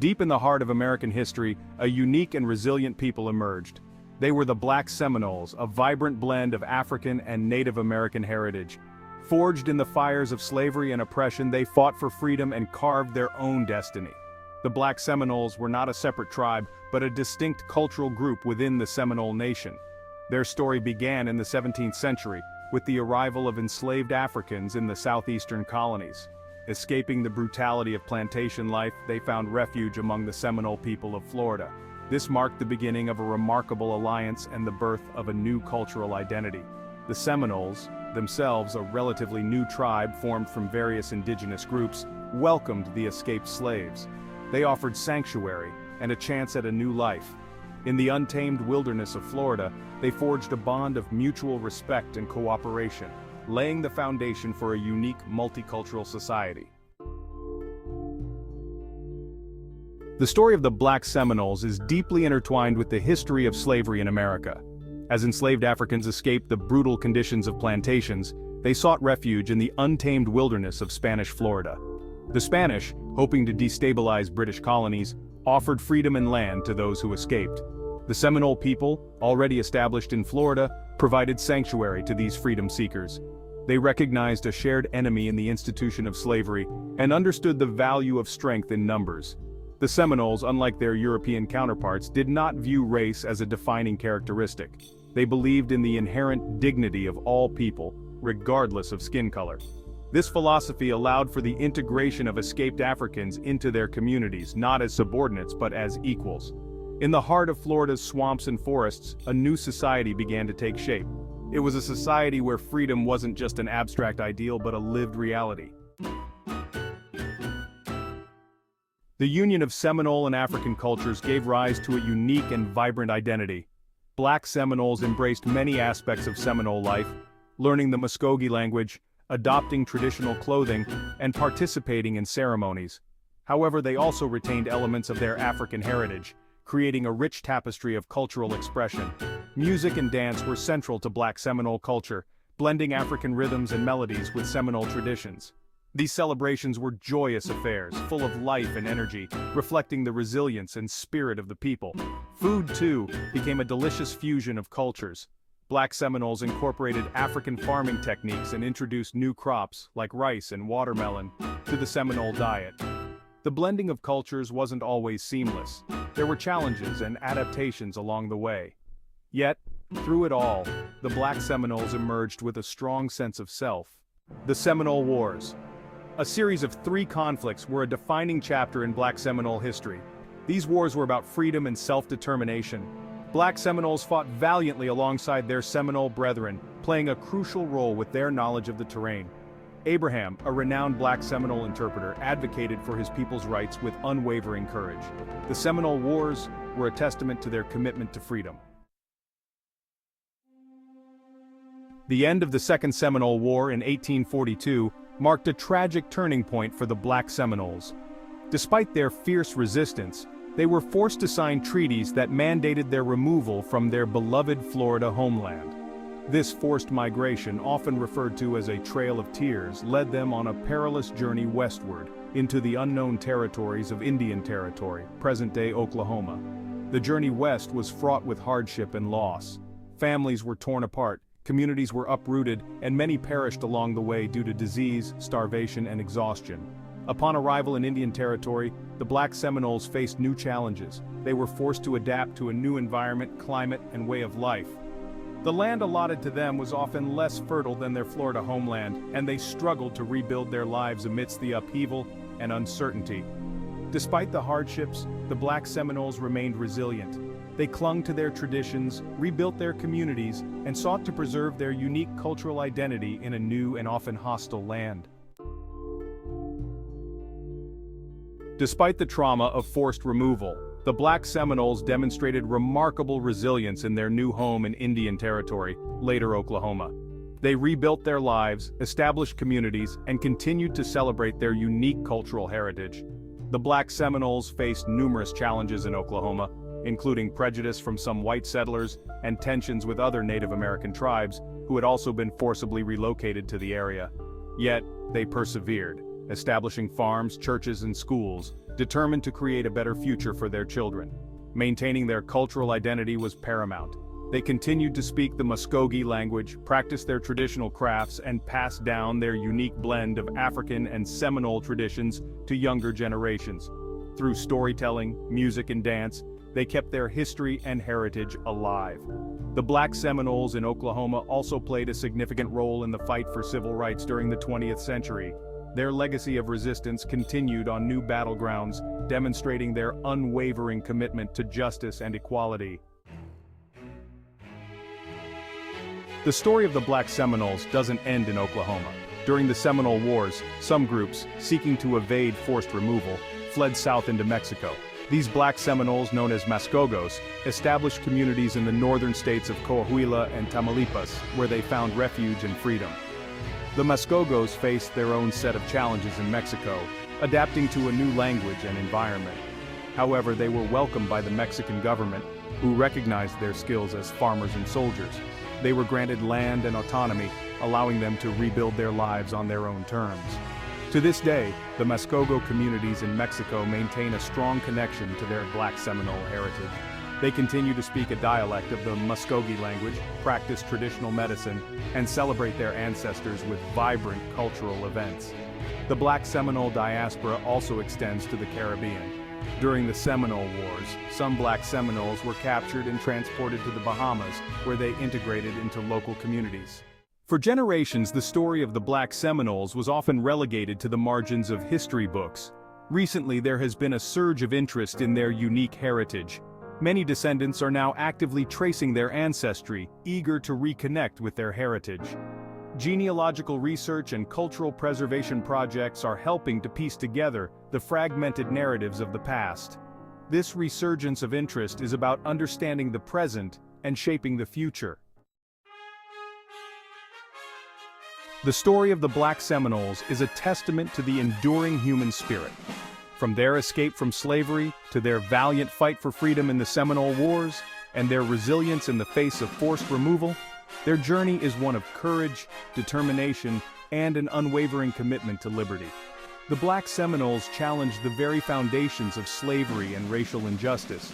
Deep in the heart of American history, a unique and resilient people emerged. They were the Black Seminoles, a vibrant blend of African and Native American heritage. Forged in the fires of slavery and oppression, they fought for freedom and carved their own destiny. The Black Seminoles were not a separate tribe, but a distinct cultural group within the Seminole Nation. Their story began in the 17th century, with the arrival of enslaved Africans in the southeastern colonies. Escaping the brutality of plantation life, they found refuge among the Seminole people of Florida. This marked the beginning of a remarkable alliance and the birth of a new cultural identity. The Seminoles, themselves a relatively new tribe formed from various indigenous groups, welcomed the escaped slaves. They offered sanctuary and a chance at a new life. In the untamed wilderness of Florida, they forged a bond of mutual respect and cooperation, laying the foundation for a unique multicultural society. The story of the Black Seminoles is deeply intertwined with the history of slavery in America. As enslaved Africans escaped the brutal conditions of plantations, they sought refuge in the untamed wilderness of Spanish Florida. The Spanish, hoping to destabilize British colonies, offered freedom and land to those who escaped. The Seminole people, already established in Florida, provided sanctuary to these freedom seekers. They recognized a shared enemy in the institution of slavery and understood the value of strength in numbers. The Seminoles, unlike their European counterparts, did not view race as a defining characteristic. They believed in the inherent dignity of all people, regardless of skin color. This philosophy allowed for the integration of escaped Africans into their communities, not as subordinates but as equals. In the heart of Florida's swamps and forests, a new society began to take shape. It was a society where freedom wasn't just an abstract ideal but a lived reality. The union of Seminole and African cultures gave rise to a unique and vibrant identity. Black Seminoles embraced many aspects of Seminole life, learning the Mascogos language, adopting traditional clothing, and participating in ceremonies. However, they also retained elements of their African heritage, creating a rich tapestry of cultural expression. Music and dance were central to Black Seminole culture, blending African rhythms and melodies with Seminole traditions. These celebrations were joyous affairs, full of life and energy, reflecting the resilience and spirit of the people. Food, too, became a delicious fusion of cultures. Black Seminoles incorporated African farming techniques and introduced new crops, like rice and watermelon, to the Seminole diet. The blending of cultures wasn't always seamless. There were challenges and adaptations along the way. Yet, through it all, the Black Seminoles emerged with a strong sense of self. The Seminole Wars, a series of 3 conflicts, were a defining chapter in Black Seminole history. These wars were about freedom and self-determination. Black Seminoles fought valiantly alongside their Seminole brethren, playing a crucial role with their knowledge of the terrain. Abraham, a renowned Black Seminole interpreter, advocated for his people's rights with unwavering courage. The Seminole Wars were a testament to their commitment to freedom. The end of the Second Seminole War in 1842 marked a tragic turning point for the Black Seminoles. Despite their fierce resistance, they were forced to sign treaties that mandated their removal from their beloved Florida homeland. This forced migration, often referred to as a Trail of Tears, led them on a perilous journey westward into the unknown territories of Indian Territory, present-day Oklahoma. The journey west was fraught with hardship and loss. Families were torn apart, communities were uprooted, and many perished along the way due to disease, starvation, and exhaustion. Upon arrival in Indian Territory, the Black Seminoles faced new challenges. They were forced to adapt to a new environment, climate, and way of life. The land allotted to them was often less fertile than their Florida homeland, and they struggled to rebuild their lives amidst the upheaval and uncertainty. Despite the hardships, the Black Seminoles remained resilient. They clung to their traditions, rebuilt their communities, and sought to preserve their unique cultural identity in a new and often hostile land. Despite the trauma of forced removal, the Black Seminoles demonstrated remarkable resilience in their new home in Indian Territory, later Oklahoma. They rebuilt their lives, established communities, and continued to celebrate their unique cultural heritage. The Black Seminoles faced numerous challenges in Oklahoma, including prejudice from some white settlers and tensions with other Native American tribes who had also been forcibly relocated to the area. Yet, they persevered, establishing farms, churches, and schools, determined to create a better future for their children. Maintaining their cultural identity was paramount. They continued to speak the Mascogos language, practice their traditional crafts, and pass down their unique blend of African and Seminole traditions to younger generations. Through storytelling, music, and dance, they kept their history and heritage alive. The Black Seminoles in Oklahoma also played a significant role in the fight for civil rights during the 20th century. Their legacy of resistance continued on new battlegrounds, demonstrating their unwavering commitment to justice and equality. The story of the Black Seminoles doesn't end in Oklahoma. During the Seminole Wars, some groups, seeking to evade forced removal, fled south into Mexico. These Black Seminoles, known as mascogos, established communities in the northern states of Coahuila and Tamaulipas, where they found refuge and freedom. The mascogos faced their own set of challenges in Mexico, adapting to a new language and environment. However, they were welcomed by the Mexican government, who recognized their skills as farmers and soldiers. They were granted land and autonomy, allowing them to rebuild their lives on their own terms. To this day, the Mascogo communities in Mexico maintain a strong connection to their Black Seminole heritage. They continue to speak a dialect of the Mascogos language, practice traditional medicine, and celebrate their ancestors with vibrant cultural events. The Black Seminole diaspora also extends to the Caribbean. During the Seminole Wars, some Black Seminoles were captured and transported to the Bahamas, where they integrated into local communities. For generations, the story of the Black Seminoles was often relegated to the margins of history books. Recently, there has been a surge of interest in their unique heritage. Many descendants are now actively tracing their ancestry, eager to reconnect with their heritage. Genealogical research and cultural preservation projects are helping to piece together the fragmented narratives of the past. This resurgence of interest is about understanding the present and shaping the future. The story of the Black Seminoles is a testament to the enduring human spirit. From their escape from slavery to their valiant fight for freedom in the Seminole Wars and their resilience in the face of forced removal, their journey is one of courage, determination, and an unwavering commitment to liberty. The Black Seminoles challenged the very foundations of slavery and racial injustice.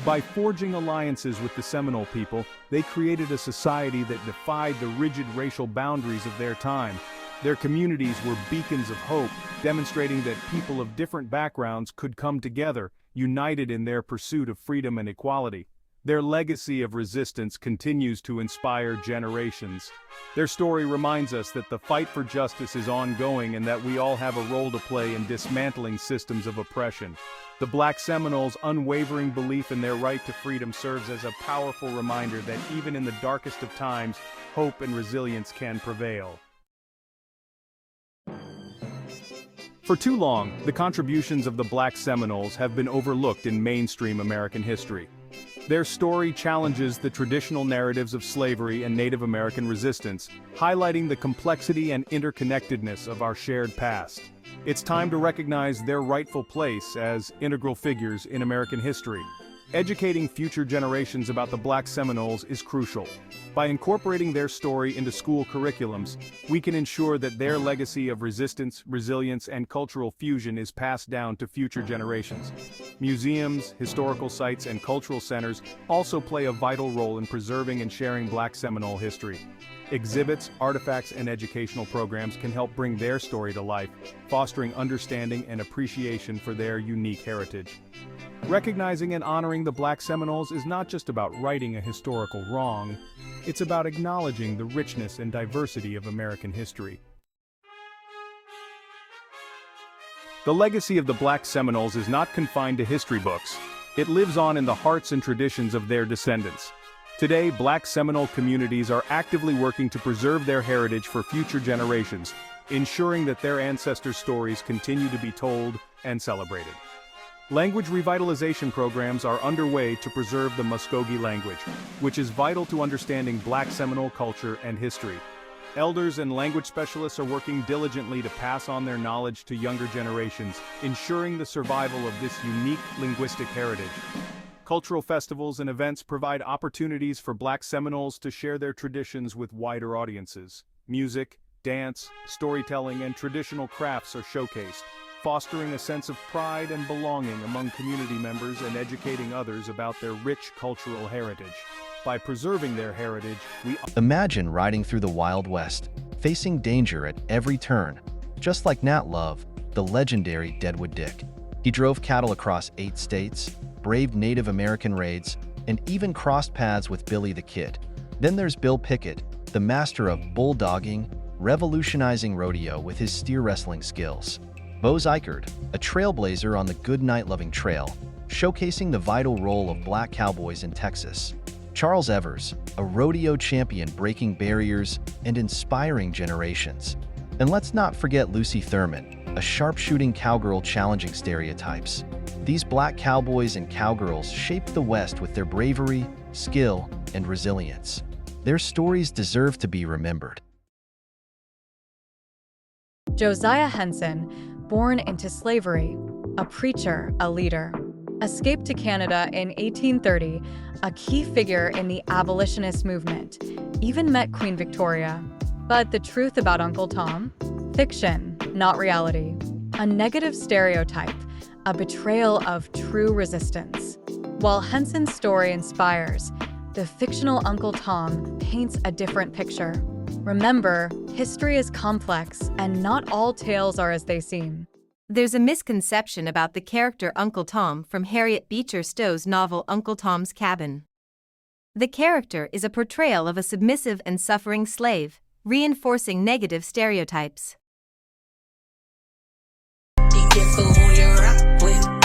By forging alliances with the Seminole people, they created a society that defied the rigid racial boundaries of their time. Their communities were beacons of hope, demonstrating that people of different backgrounds could come together, united in their pursuit of freedom and equality. Their legacy of resistance continues to inspire generations. Their story reminds us that the fight for justice is ongoing and that we all have a role to play in dismantling systems of oppression. The Black Seminoles' unwavering belief in their right to freedom serves as a powerful reminder that even in the darkest of times, hope and resilience can prevail. For too long, the contributions of the Black Seminoles have been overlooked in mainstream American history. Their story challenges the traditional narratives of slavery and Native American resistance, highlighting the complexity and interconnectedness of our shared past. It's time to recognize their rightful place as integral figures in American history. Educating future generations about the Black Seminoles is crucial. By incorporating their story into school curriculums, we can ensure that their legacy of resistance, resilience, and cultural fusion is passed down to future generations. Museums, historical sites, and cultural centers also play a vital role in preserving and sharing Black Seminole history. Exhibits, artifacts, and educational programs can help bring their story to life, fostering understanding and appreciation for their unique heritage. Recognizing and honoring the Black Seminoles is not just about righting a historical wrong, it's about acknowledging the richness and diversity of American history. The legacy of the Black Seminoles is not confined to history books. It lives on in the hearts and traditions of their descendants. Today, Black Seminole communities are actively working to preserve their heritage for future generations, ensuring that their ancestors' stories continue to be told and celebrated. Language revitalization programs are underway to preserve the Mascogos language, which is vital to understanding Black Seminole culture and history. Elders and language specialists are working diligently to pass on their knowledge to younger generations, ensuring the survival of this unique linguistic heritage. Cultural festivals and events provide opportunities for Black Seminoles to share their traditions with wider audiences. Music, dance, storytelling, and traditional crafts are showcased, fostering a sense of pride and belonging among community members and educating others about their rich cultural heritage. By preserving their heritage, we Imagine riding through the Wild West, facing danger at every turn, just like Nat Love, the legendary Deadwood Dick. He drove cattle across 8 states, braved Native American raids, and even crossed paths with Billy the Kid. Then there's Bill Pickett, the master of bulldogging, revolutionizing rodeo with his steer wrestling skills. Bose Eichard, a trailblazer on the Goodnight-loving trail, showcasing the vital role of black cowboys in Texas. Charles Evers, a rodeo champion breaking barriers and inspiring generations. And let's not forget Lucy Thurman, a sharpshooting cowgirl challenging stereotypes. These black cowboys and cowgirls shaped the West with their bravery, skill, and resilience. Their stories deserve to be remembered. Josiah Henson, born into slavery, a preacher, a leader, escaped to Canada in 1830, a key figure in the abolitionist movement, even met Queen Victoria. But the truth about Uncle Tom? Fiction, not reality. A negative stereotype, a betrayal of true resistance. While Henson's story inspires, the fictional Uncle Tom paints a different picture. Remember, history is complex, and not all tales are as they seem. There's a misconception about the character Uncle Tom from Harriet Beecher Stowe's novel Uncle Tom's Cabin. The character is a portrayal of a submissive and suffering slave, reinforcing negative stereotypes. Be careful who you rock with.